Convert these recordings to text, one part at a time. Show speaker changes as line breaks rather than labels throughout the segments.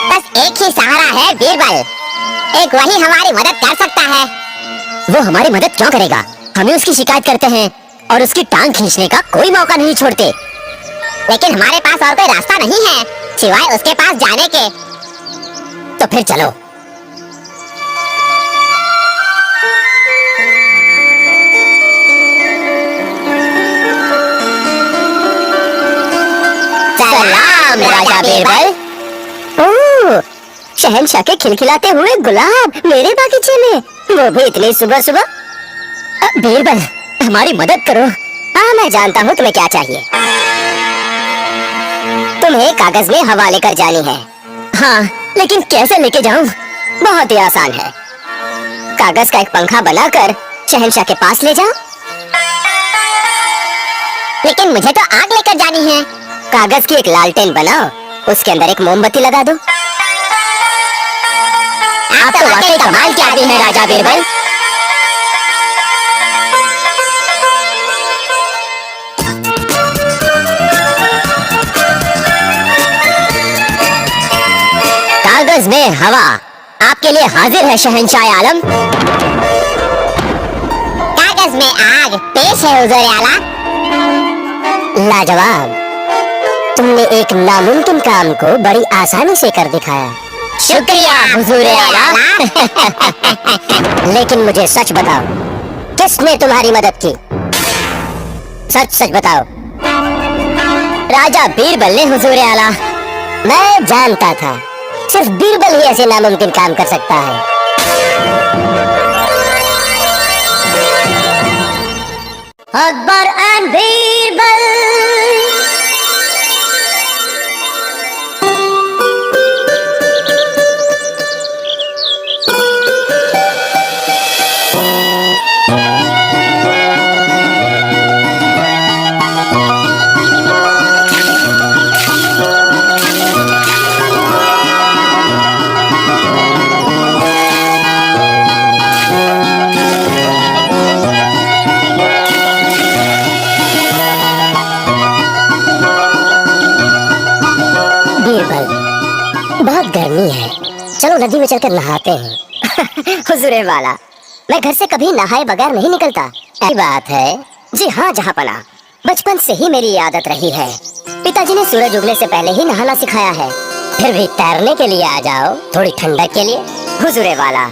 बस एक ही सहारा है बीरबल, एक वही हमारी मदद कर सकता है।
वो हमारी मदद क्यों करेगा? हमें उसकी शिकायत करते हैं और उसकी टांग खींचने का कोई मौका नहीं छोड़ते।
लेकिन हमारे पास और कोई रास्ता नहीं है सिवाय उसके पास जाने के।
तो फिर चलो।
सलाम राजा बीरबल।
ओह, शहंशाह के खिलखिलाते हुए गुलाब मेरे बागीचे में, वो भी इतनी सुबह सुबह। बीरबल, हमारी मदद करो। हाँ, मैं जानता हूँ तुम्हें क्या चाहिए। तुम्हें कागज में हवा लेकर जानी है। हाँ, लेकिन कैसे लेके जाऊँ? बहुत ही आसान है। कागज का एक पंखा बनाकर शहंशाह के पास ले जाओ।
लेकिन मुझे तो आग लेकर जानी है।
कागज की एक लालटेन बनाओ, उसके अंदर एक मोमबत्ती लगा दो।
आप तो वाकई कमाल के आदमी हैं राजा बीरबल।
कागज में हवा आपके लिए हाजिर है शहंशाह आलम।
कागज में आग पेश है हुजूर आला।
लाजवाब, तुमने एक नामुमकिन काम को बड़ी आसानी से कर दिखाया।
शुक्रिया हुजूर आला।
लेकिन मुझे सच बताओ, किसने तुम्हारी मदद की? सच सच बताओ। राजा बीरबल ने हुजूर आला। मैं जानता था, सिर्फ बीरबल ही ऐसे नामुमकिन काम कर सकता है। अकबर एंड बीरबल। बहुत गर्मी है, चलो नदी में चलकर नहाते हैं। हुजूर वाला, मैं घर से कभी नहाए बगैर नहीं निकलता। ऐसी बात है? जी हाँ जहाँपना, बचपन से ही मेरी आदत रही है। पिताजी ने सूरज उगने से पहले ही नहाना सिखाया है। फिर भी तैरने के लिए आ जाओ, थोड़ी ठंडक के लिए। हुजूर वाला,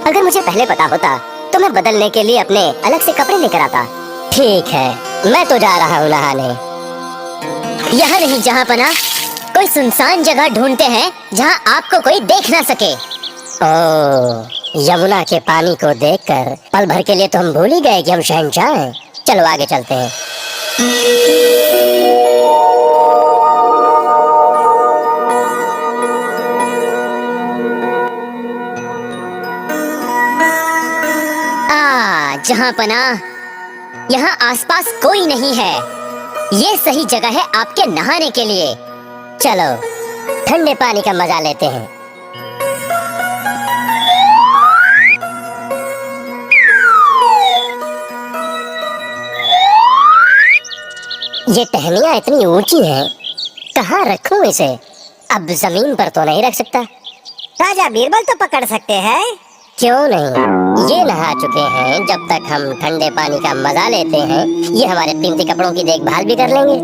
अगर मुझे पहले पता होता तो मैं बदलने के लिए अपने अलग से कपड़े लेकर आता। ठीक है, मैं तो जा रहा हूँ नहाने। यहाँ नहीं जहाँपना, कोई सुनसान जगह ढूंढते हैं जहां आपको कोई देख ना सके। ओह, यमुना के पानी को देखकर पल भर के लिए तो हम भूल ही गए कि हम शहंशाह हैं। चलो आगे चलते हैं। जहाँपना, यहाँ आसपास कोई नहीं है। ये सही जगह है आपके नहाने के लिए। चलो ठंडे पानी का मजा लेते हैं। ये टहनियाँ इतनी ऊंची हैं, कहाँ रखूं इसे? अब जमीन पर तो नहीं रख सकता।
राजा बीरबल तो पकड़ सकते हैं।
क्यों नहीं, ये नहा चुके हैं। जब तक हम ठंडे पानी का मजा लेते हैं, ये हमारे कीमती कपड़ों की देखभाल भी कर लेंगे।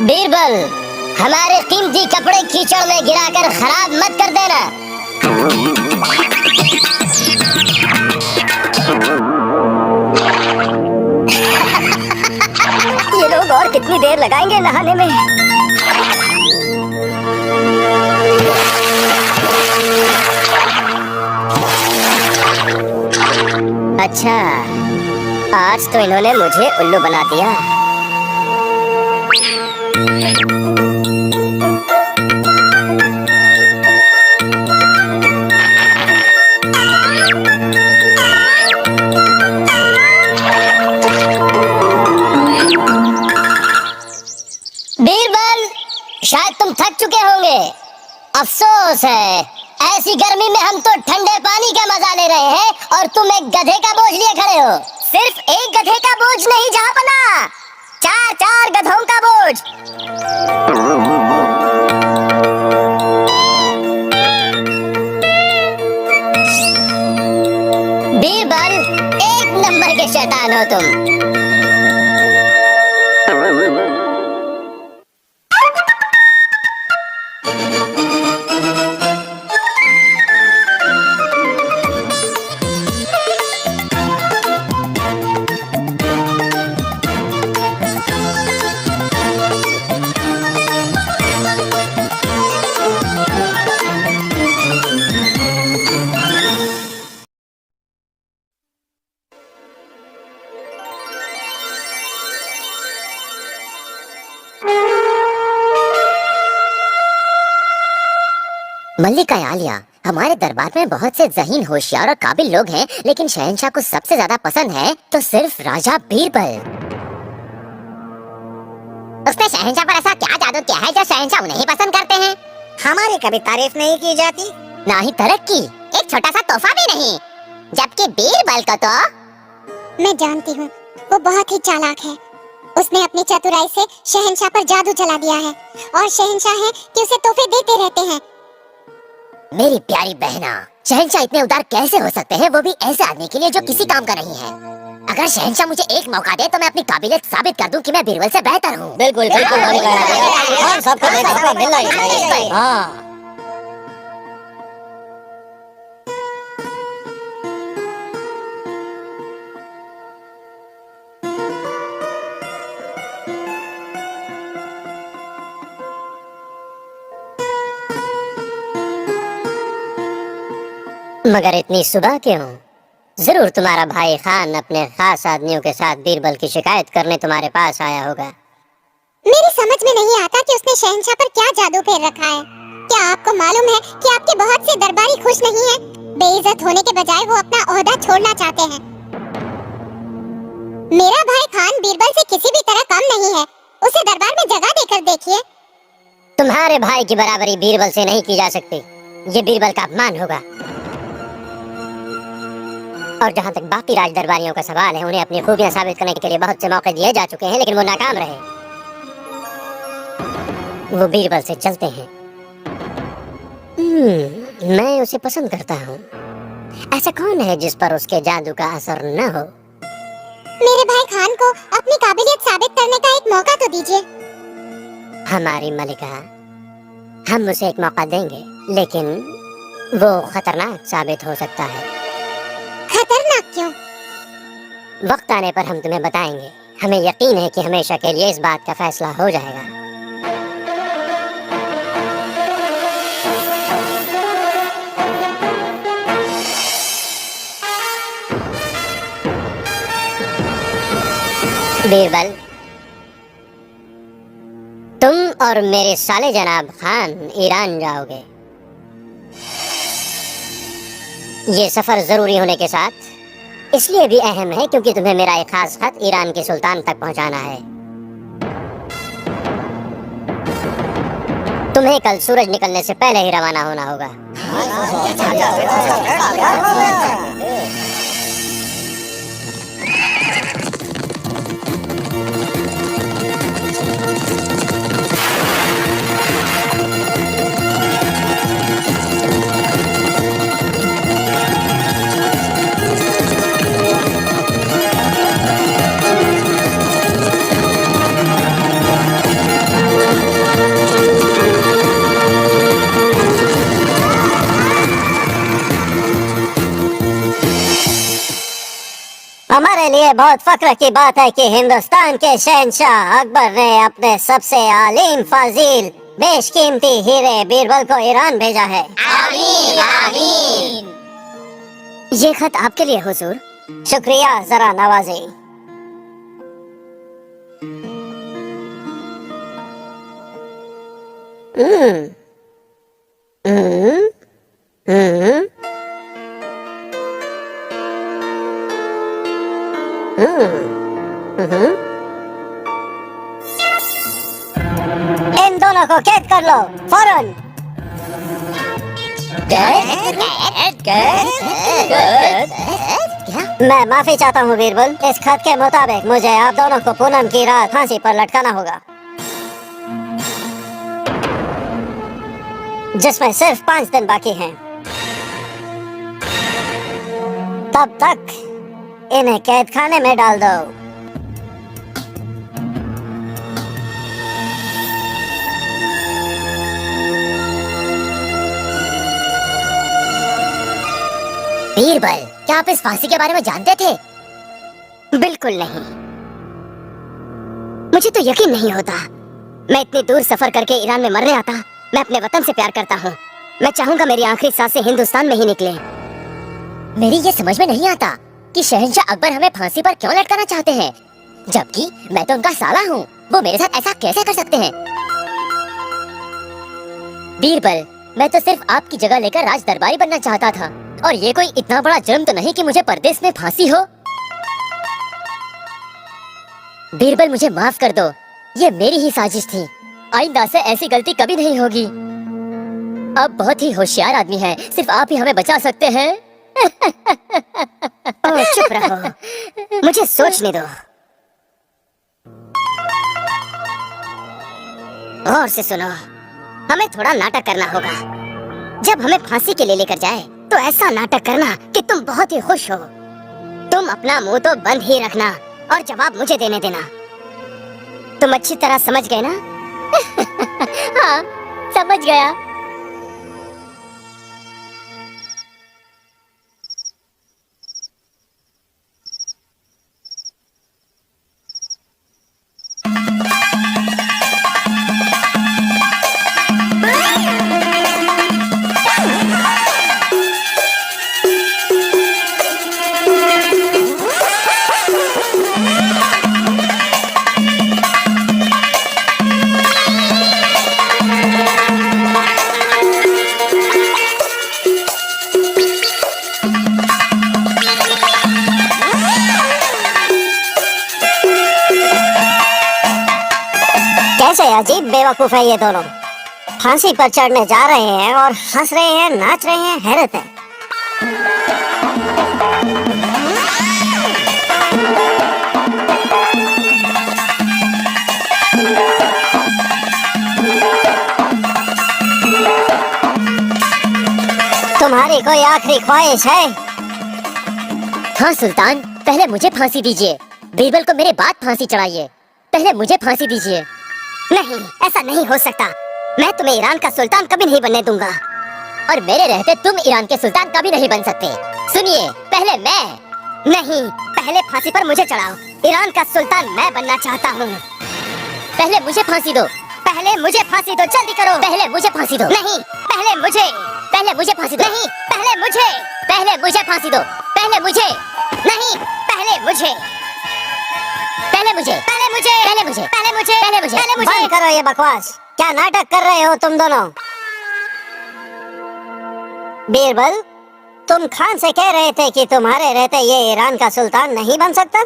बीरबल, हमारे कीमती कपड़े कीचड़ में गिराकर खराब मत कर देना। देर लगाएंगे नहाने में। अच्छा, आज तो इन्होंने मुझे उल्लू बना दिया। बीरबल, शायद तुम थक चुके होंगे। अफसोस है, ऐसी गर्मी में हम तो ठंडे पानी का मजा ले रहे हैं और तुम एक गधे का बोझ लिए खड़े हो। सिर्फ एक गधे का बोझ नहीं जहाँपना, चार चार गधों का बोझ। बीरबल, एक नंबर के शैतान हो तुम। मल्लिका आलिया, हमारे दरबार में बहुत से ज़हीन, होशियार और काबिल लोग हैं, लेकिन शहंशाह को सबसे ज्यादा पसंद है तो सिर्फ राजा बीरबल। उसने शहंशाह पर ऐसा क्या जादू किया है जो शहंशाह उन्हें ही पसंद करते हैं?
हमारी कभी तारीफ नहीं की जाती,
ना ही तरक्की, एक छोटा सा तोहफा भी नहीं। जबकि बीरबल को तो
मैं जानती हूँ, वो बहुत ही चालाक है। उसने अपनी चतुराई से शहंशाह पर जादू चला दिया है और शहंशाह है कि उसे तोहफे देते रहते हैं।
मेरी प्यारी बहना, शहंशाह इतने उदार कैसे हो सकते हैं, वो भी ऐसे आदमी के लिए जो किसी काम का नहीं है। अगर शहंशाह मुझे एक मौका दे तो मैं अपनी काबिलियत साबित कर दूं कि मैं बीरबल से बेहतर हूँ।
बिल्कुल बिल्कुल सबको मिलना ही चाहिए।
हाँ। मगर इतनी सुबह क्यों? जरूर तुम्हारा भाई खान अपने खास आदमियों के साथ बीरबल की शिकायत करने तुम्हारे पास आया होगा।
मेरी समझ में नहीं आता कि उसने शहंशाह पर क्या जादू फेर रखा है। क्या आपको मालूम है कि आपके बहुत से दरबारी खुश नहीं हैं? बेइज्जत होने के बजाय वो अपना ओहदा छोड़ना चाहते हैं। मेरा भाई खान बीरबल से किसी भी तरह कम नहीं है। उसे दरबार में जगह देकर देखिए।
तुम्हारे भाई की बराबरी बीरबल से नहीं की जा सकती। ये बीरबल का अपमान होगा। और जहाँ तक बाकी राज दरबारियों का सवाल है, उन्हें अपनी खूबियां साबित करने के लिए बहुत से मौके दिए जा चुके हैं, लेकिन वो नाकाम रहे। वो बीरबल से चलते हैं। मैं उसे पसंद करता हूँ। ऐसा कौन है जिस पर उसके जादू का असर न हो?
मेरे भाई खान को अपनी काबिलियत साबित करने का एक मौका तो दीजिए।
हमारी मलिका, हम उसे एक मौका देंगे, लेकिन वो खतरनाक साबित हो सकता है।
खतरनाक क्यों?
वक्त आने पर हम तुम्हें बताएंगे। हमें यकीन है कि हमेशा के लिए इस बात का फैसला हो जाएगा। बीरबल, तुम और मेरे साले जनाब खान ईरान जाओगे। ये सफर जरूरी होने के साथ इसलिए भी अहम है क्योंकि तुम्हें मेरा एक खास खत ईरान के सुल्तान तक पहुंचाना है। तुम्हें कल सूरज निकलने से पहले ही रवाना होना होगा। हमारे लिए बहुत फख्र की बात है कि हिंदुस्तान के शहंशाह अकबर ने अपने सबसे आलीम फाजिल बेशकीमती हीरे बीरबल को ईरान भेजा है।
आमीन आमीन।
ये खत आपके लिए हुजूर। शुक्रिया, जरा नवाजी। इन दोनों को कैद कर लो फौरन। मैं माफी चाहता हूँ बीरबल, इस खत के मुताबिक मुझे आप दोनों को पूनम की रात फांसी पर लटकाना होगा, जिसमें सिर्फ 5 दिन बाकी हैं। तब तक इन्हें कैद खाने में डाल दो। बीरबल, क्या आप इस फांसी के बारे में जानते थे? बिल्कुल नहीं। मुझे तो यकीन नहीं होता। मैं इतनी दूर सफर करके ईरान में मरने आता। मैं अपने वतन से प्यार करता हूँ। मैं चाहूंगा मेरी आखिरी सांसें हिंदुस्तान में ही निकले। मेरी ये समझ में नहीं आता कि शहंशाह अकबर हमें फांसी पर क्यों लटकाना चाहते हैं, जबकि मैं तो उनका साला हूँ। वो मेरे साथ ऐसा कैसे कर सकते हैं? बीरबल, मैं तो सिर्फ आपकी जगह लेकर राज दरबारी बनना चाहता था, और ये कोई इतना बड़ा जुर्म तो नहीं कि मुझे परदेश में फांसी हो। बीरबल, मुझे माफ कर दो। ये मेरी ही साजिश थी। आइंदा से ऐसी गलती कभी नहीं होगी। आप बहुत ही होशियार आदमी हैं। सिर्फ आप ही हमें बचा सकते हैं। ओह, चुप रहो, मुझे सोचने दो। गौर से सुनो, हमें थोड़ा नाटक करना होगा। जब हमें फांसी के लिए लेकर जाए तो ऐसा नाटक करना कि तुम बहुत ही खुश हो। तुम अपना मुंह तो बंद ही रखना और जवाब मुझे देने देना। तुम अच्छी तरह समझ गए ना? हाँ, समझ गया। कैसे अजीब बेवकूफ है ये दोनों। फांसी पर चढ़ने जा रहे हैं और हंस रहे हैं, नाच रहे हैं। हैरत है। तुम्हारी कोई आखिरी ख्वाहिश है? हाँ सुल्तान, पहले मुझे फांसी दीजिए। बीरबल को मेरे बाद फांसी चढ़ाइए। पहले मुझे फांसी दीजिए। नहीं, ऐसा नहीं हो सकता। मैं तुम्हें ईरान का सुल्तान कभी नहीं बनने दूंगा, और मेरे रहते तुम ईरान के सुल्तान कभी नहीं बन सकते। सुनिए, पहले मैं नहीं, पहले फांसी पर मुझे चढ़ाओ। ईरान का सुल्तान मैं बनना चाहता हूँ। पहले मुझे फांसी दो। पहले मुझे फांसी दो, जल्दी करो। पहले मुझे फांसी दो। नहीं, पहले मुझे फांसी दो। नहीं, पहले मुझे फांसी दो। पहले मुझे नहीं, पहले मुझे बंद करो ये बकवास। क्या नाटक कर रहे हो तुम दोनों? बीरबल, तुम खान से कह रहे थे कि तुम्हारे रहते ये ईरान का सुल्तान नहीं बन सकता।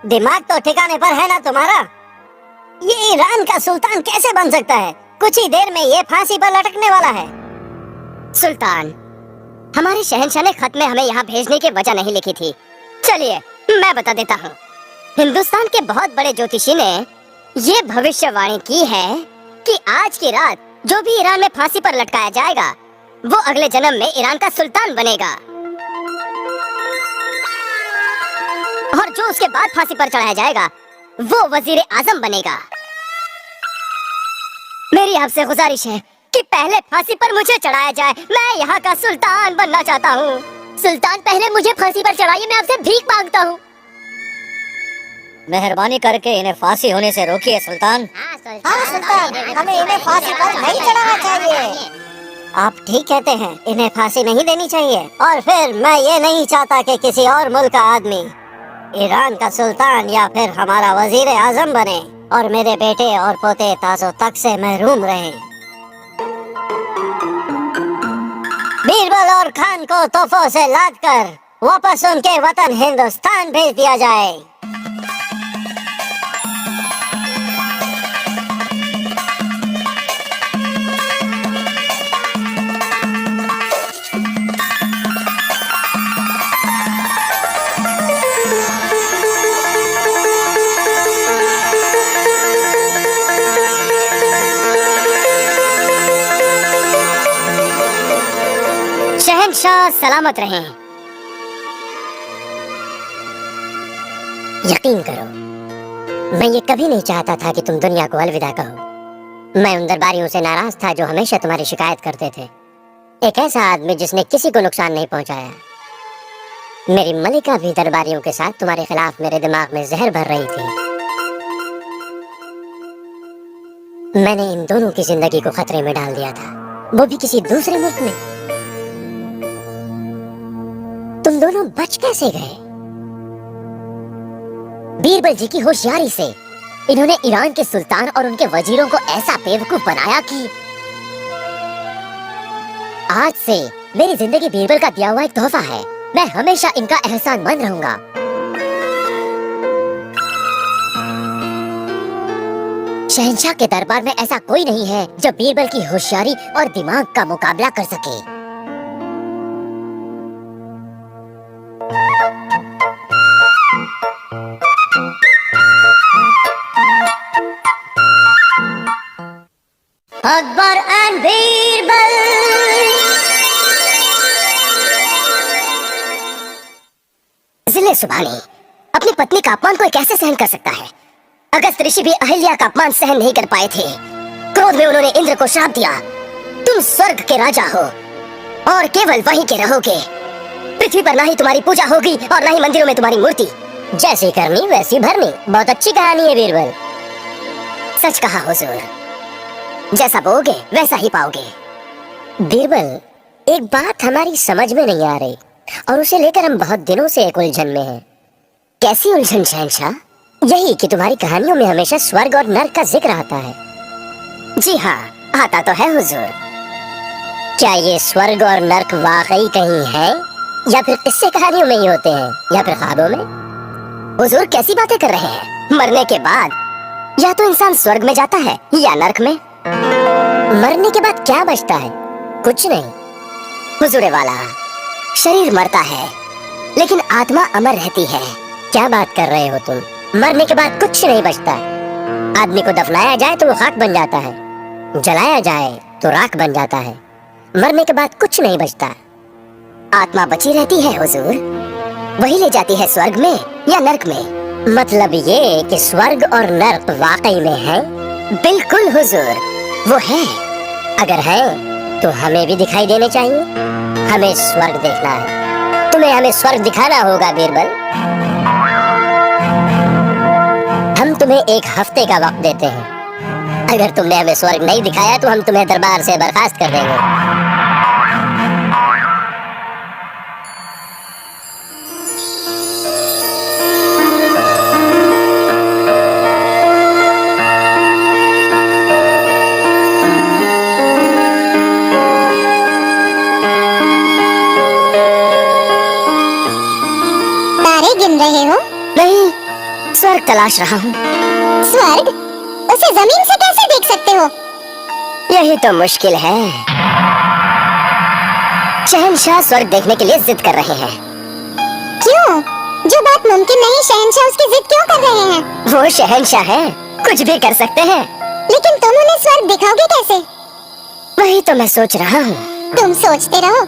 दिमाग तो ठिकाने पर है ना तुम्हारा? ये ईरान का सुल्तान कैसे बन सकता है? कुछ ही देर में ये फांसी पर लटकने वाला है। सुल्तान, हमारे शहंशाह ने खत में हमें यहाँ भेजने की वजह नहीं लिखी थी। चलिए मैं बता देता हूँ। हिंदुस्तान के बहुत बड़े ज्योतिषी ने ये भविष्यवाणी की है कि आज की रात जो भी ईरान में फांसी पर लटकाया जाएगा वो अगले जन्म में ईरान का सुल्तान बनेगा, और जो उसके बाद फांसी पर चढ़ाया जाएगा वो वजीर आजम बनेगा। मेरी आपसे गुजारिश है कि पहले फांसी पर मुझे चढ़ाया जाए। मैं यहाँ का सुल्तान बनना चाहता हूँ। सुल्तान, पहले मुझे फांसी पर चढ़ाइए। मैं आपसे भीख मांगता हूँ। मेहरबानी करके इन्हें फांसी होने से रोकिए सुल्तान।
हाँ सुल्तान, हमें इन्हें फांसी पर नहीं चढ़ाना चाहिए।
आप ठीक कहते हैं, इन्हें फांसी नहीं देनी चाहिए। और फिर मैं ये नहीं चाहता कि किसी और मुल्क का आदमी ईरान का सुल्तान या फिर हमारा वजीर आजम बने और मेरे बेटे और पोते ताजो तक से महरूम रहें। बीरबल और खान को तोहफों से लादकर वापस उनके वतन हिंदुस्तान भेज दिया जाए। शहंशाह सलामत रहें। यकीन करो, मैं ये कभी नहीं चाहता था कि तुम दुनिया को अलविदा कहो। मैं उन दरबारियों से नाराज था जो हमेशा तुम्हारी शिकायत करते थे। एक ऐसा आदमी जिसने किसी को नुकसान नहीं पहुंचाया। मेरी मलिका भी दरबारियों के साथ तुम्हारे खिलाफ मेरे दिमाग में जहर भर रही थी। मैंने इन दोनों की जिंदगी को खतरे में डाल दिया था, वो भी किसी दूसरे मुल्क में। तुम दोनों बच कैसे गए? बीरबल जी की होशियारी से इन्होंने ईरान के सुल्तान और उनके वजीरों को ऐसा बेवकूफ बनाया कि आज से मेरी जिंदगी बीरबल का दिया हुआ एक तोहफा है। मैं हमेशा इनका एहसानमंद रहूंगा। शहंशाह के दरबार में ऐसा कोई नहीं है जो बीरबल की होशियारी और दिमाग का मुकाबला कर सके। अकबर एंड बीरबल। जिले सुभानी अपनी पत्नी का अपमान कोई कैसे सहन कर सकता है? अगस्त ऋषि भी अहिल्या का अपमान सहन नहीं कर पाए थे। क्रोध में उन्होंने इंद्र को श्राप दिया, तुम स्वर्ग के राजा हो और केवल वहीं के रहोगे। पृथ्वी पर ना ही तुम्हारी पूजा होगी और ना ही मंदिरों में तुम्हारी मूर्ति। जैसी करनी वैसी भरनी। बहुत अच्छी कहानी है बीरबल। सच कहा हुजूर, जैसा बोगे वैसा ही पाओगे। बीरबल, एक बात हमारी समझ में नहीं आ रही और उसे लेकर हम बहुत दिनों से एक उलझन में हैं। कैसी उलझन शहंशाह? यही कि तुम्हारी कहानियों में हमेशा स्वर्ग और नर्क का जिक्र आता है। जी हाँ, आता तो है हुजूर। क्या ये स्वर्ग और नर्क वाकई कहीं है या फिर किस्से कहानियों में ही होते हैं या फिर ख्वाबों में? हुजूर कैसी बातें कर रहे हैं? मरने के बाद या तो इंसान स्वर्ग में जाता है या नर्क में। मरने के बाद क्या बचता है? कुछ नहीं हुजूर वाला, शरीर मरता है लेकिन आत्मा अमर रहती है। क्या बात कर रहे हो तुम? मरने के बाद कुछ नहीं बचता। आदमी को दफनाया जाए तो वो खाक बन जाता है, जलाया जाए तो राख बन जाता है। मरने के बाद कुछ नहीं बचता। आत्मा बची रहती है हुजूर, वही ले जाती है स्वर्ग में या नर्क में। मतलब ये कि स्वर्ग और नर्क वाकई में है? बिल्कुल हुजूर, वो है। अगर है तो हमें भी दिखाई देने चाहिए। हमें स्वर्ग देखना है। तुम्हें हमें स्वर्ग दिखाना होगा बीरबल। हम तुम्हें एक हफ्ते का वक्त देते हैं। अगर तुमने हमें स्वर्ग नहीं दिखाया तो हम तुम्हें दरबार से बर्खास्त कर देंगे।
तारे गिन रहे हो?
नहीं, स्वर्ग तलाश रहा हूँ।
स्वर्ग? उसे जमीन से कैसे देख सकते हो?
यही तो मुश्किल है। शहंशाह स्वर्ग देखने के लिए जिद कर रहे हैं।
क्यों? जो बात मुमकिन नहीं, शहंशाह उसकी जिद क्यों कर रहे हैं?
वो शहंशाह हैं, कुछ भी कर सकते हैं।
लेकिन तुम उन्हें स्वर्ग दिखाओगे कैसे?
वही तो मैं सोच रहा हूँ।
तुम सोचते रहो,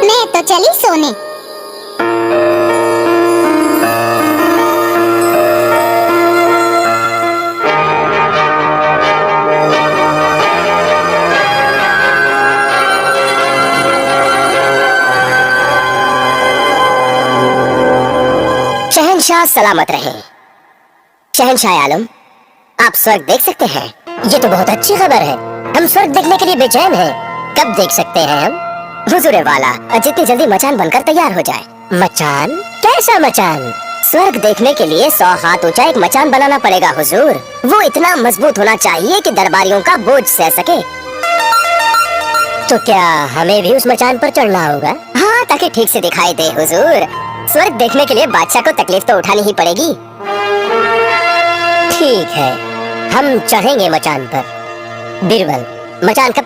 मैं तो चली सोने।
शहंशाह सलामत रहे। शहंशाह आलम, आप स्वर्ग देख सकते हैं? ये तो बहुत अच्छी खबर है। हम स्वर्ग देखने के लिए बेचैन हैं। कब देख सकते हैं हम? हुजूर वाला, जितनी जल्दी मचान बनकर तैयार हो जाए। मचान? कैसा मचान? स्वर्ग देखने के लिए 100 हाथ ऊंचा एक मचान बनाना पड़ेगा हुजूर। वो इतना मजबूत होना चाहिए कि दरबारियों का बोझ सह सके। तो क्या हमें भी उस मचान पर चढ़ना होगा? हाँ, ताकि ठीक से दिखाई दे हुजूर। स्वर्ग देखने के लिए बादशाह को तकलीफ तो उठानी ही पड़ेगी। ठीक है, हम चढ़ेंगे मचान पर। बीरबल, मचान कब